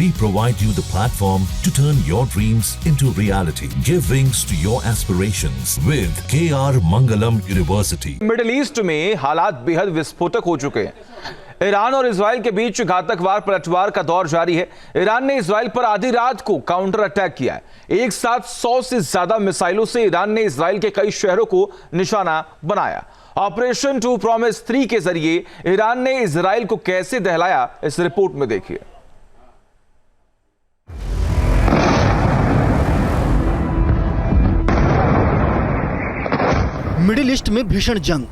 We provide you the platform to turn your dreams into reality. Give wings to your aspirations with KR Mangalam University. Middle east में हालात बेहद विस्फोटक हो चुके हैं। Iran और इजराइल के बीच घातक वार पलटवार का दौर जारी है। ईरान ने इजराइल पर आधी रात को काउंटर अटैक किया है। एक साथ 100 से ज्यादा मिसाइलों से ईरान ने इजराइल के कई शहरों को निशाना बनाया। ऑपरेशन टू प्रॉमिस 3 के जरिए ईरान ने इजराइल को कैसे दहलाया, इस रिपोर्ट में देखिए। मिडिल ईस्ट में भीषण जंग।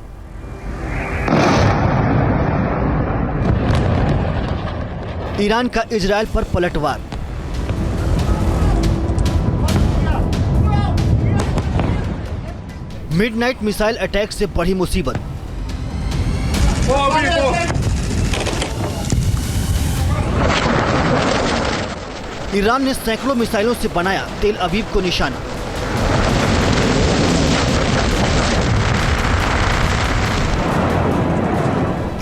ईरान का इजराइल पर पलटवार। मिडनाइट मिसाइल अटैक से बढ़ी मुसीबत। ईरान ने सैकड़ों मिसाइलों से बनाया तेल अवीव को निशाना।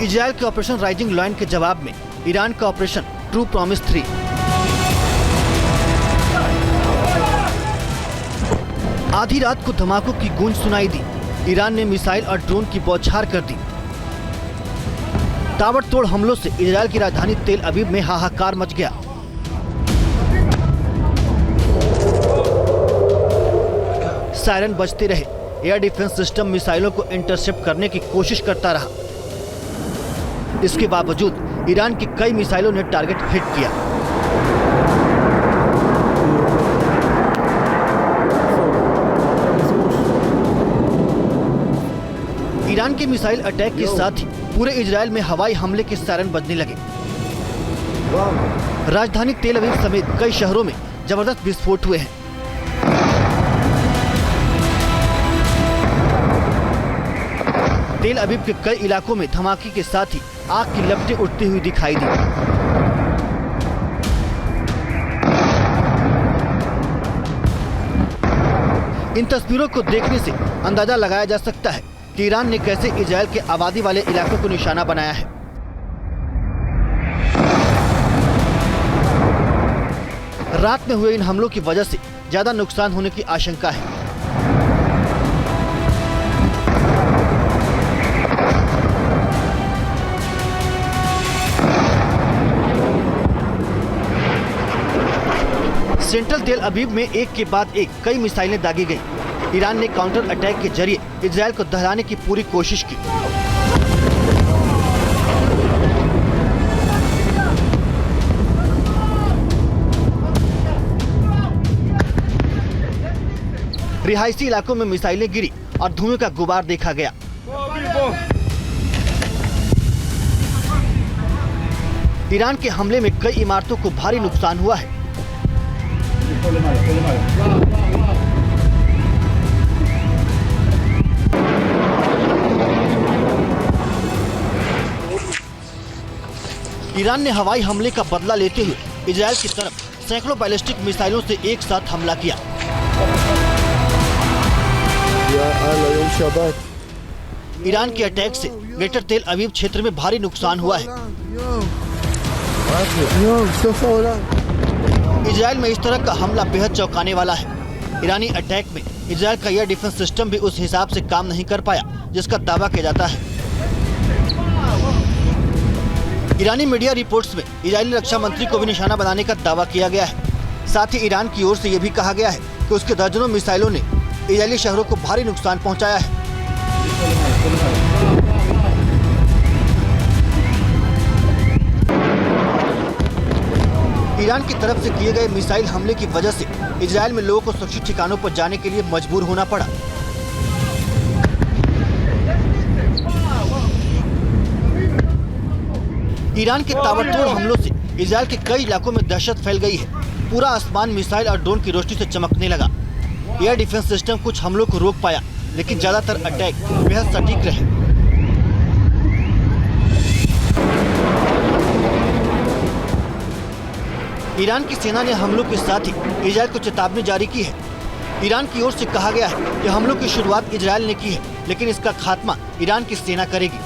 इजराइल के ऑपरेशन राइजिंग लायन के जवाब में ईरान का ऑपरेशन ट्रू प्रॉमिस 3। आधी रात को धमाकों की गूंज सुनाई दी। ईरान ने मिसाइल और ड्रोन की बौछार कर दी। ताबड़तोड़ हमलों से इजराइल की राजधानी तेल अवीव में हाहाकार मच गया। सायरन बजते रहे। एयर डिफेंस सिस्टम मिसाइलों को इंटरसेप्ट करने की कोशिश करता रहा। इसके बावजूद ईरान की कई मिसाइलों ने टारगेट हिट किया। ईरान के मिसाइल अटैक के साथ ही पूरे इजराइल में हवाई हमले के सायरन बजने लगे। राजधानी तेल अवीव समेत कई शहरों में जबरदस्त विस्फोट हुए हैं। तेल अवीव के कई इलाकों में धमाके के साथ ही आग की लपटें उठती हुई दिखाई दी। इन तस्वीरों को देखने से अंदाजा लगाया जा सकता है कि ईरान ने कैसे इजराइल के आबादी वाले इलाकों को निशाना बनाया है। रात में हुए इन हमलों की वजह से ज्यादा नुकसान होने की आशंका है। सेंट्रल तेल अवीव में एक के बाद एक कई मिसाइलें दागी गईं। ईरान ने काउंटर अटैक के जरिए इजराइल को दहलाने की पूरी कोशिश की। रिहायशी इलाकों में मिसाइलें गिरी और धुएं का गुबार देखा गया। ईरान के हमले में कई इमारतों को भारी नुकसान हुआ है। ईरान ने हवाई हमले का बदला लेते हुए इजराइल की तरफ सैकड़ों बैलिस्टिक मिसाइलों से एक साथ हमला किया। ईरान के अटैक से ग्रेटर तेल अवीव क्षेत्र में भारी नुकसान हुआ है। इजराइल में इस तरह का हमला बेहद चौंकाने वाला है। ईरानी अटैक में इजराइल का एयर डिफेंस सिस्टम भी उस हिसाब से काम नहीं कर पाया जिसका दावा किया जाता है। ईरानी मीडिया रिपोर्ट्स में इजरायली रक्षा मंत्री को भी निशाना बनाने का दावा किया गया है। साथ ही ईरान की ओर से यह भी कहा गया है कि उसके दर्जनों मिसाइलों ने इजरायली शहरों को भारी नुकसान पहुंचाया है। ईरान की तरफ से किए गए मिसाइल हमले की वजह से इजराइल में लोगों को सुरक्षित ठिकानों पर जाने के लिए मजबूर होना पड़ा। ईरान के ताबड़तोड़ हमलों से इजराइल के कई इलाकों में दहशत फैल गई है। पूरा आसमान मिसाइल और ड्रोन की रोशनी से चमकने लगा। एयर डिफेंस सिस्टम कुछ हमलों को रोक पाया, लेकिन ज्यादातर अटैक बेहद सटीक रहे। ईरान की सेना ने हमलों के साथ ही इजराइल को चेतावनी जारी की है। ईरान की ओर से कहा गया है कि हमलों की शुरुआत इजराइल ने की है, लेकिन इसका खात्मा ईरान की सेना करेगी।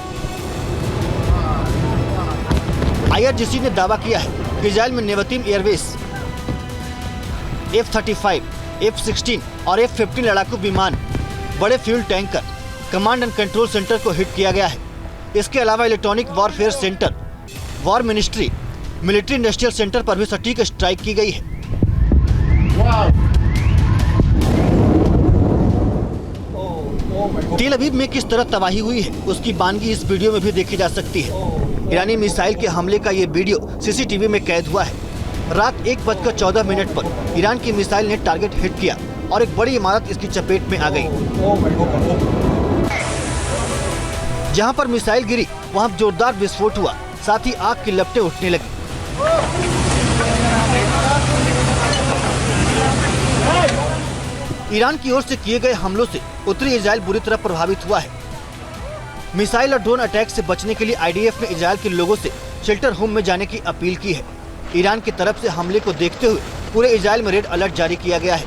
IRGC ने दावा किया है इजराइल में नेवतीम एयरबेस, F-35, F-16 और F-15 लड़ाकू विमान, बड़े fuel tanker, command and control centre को हिट किया गया है। इसके अलावा electronic warfare centre, war ministry, military industrial centre पर भी सटीक स्ट्राइक की गई है। तेल अवीव में किस तरह तबाही हुई है उसकी बानगी इस वीडियो में भी देखी जा सकती है। ईरानी मिसाइल के हमले का ये वीडियो सीसीटीवी में कैद हुआ है। रात 1:14 पर ईरान की मिसाइल ने टारगेट हिट किया और एक बड़ी इमारत इसकी चपेट में आ गई। जहां पर मिसाइल गिरी वहां जोरदार विस्फोट हुआ, साथ ही आग की लपटें उठने लगी। ईरान की ओर से किए गए हमलों से उत्तरी इजराइल बुरी तरह प्रभावित हुआ है। मिसाइल और ड्रोन अटैक से बचने के लिए आईडीएफ ने इजराइल के लोगों से शेल्टर होम में जाने की अपील की है। ईरान की तरफ से हमले को देखते हुए पूरे इजराइल में रेड अलर्ट जारी किया गया है।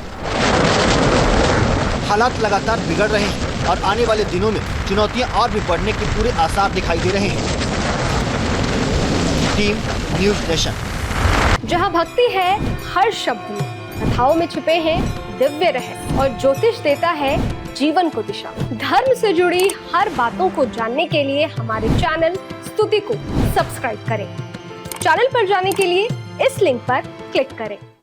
हालात लगातार बिगड़ रहे हैं और आने वाले दिनों में चुनौतियां और भी बढ़ने के पूरे आसार दिखाई दे रहे हैं। Team news nation. जहां भक्ति है हर शब्द में, कथाओं में छुपे हैं दिव्य रहस्य और ज्योतिष देता है जीवन को दिशा। धर्म से जुड़ी हर बातों को जानने के लिए हमारे चैनल स्तुति को सब्सक्राइब करें। चैनल पर जाने के लिए इस लिंक पर क्लिक करें।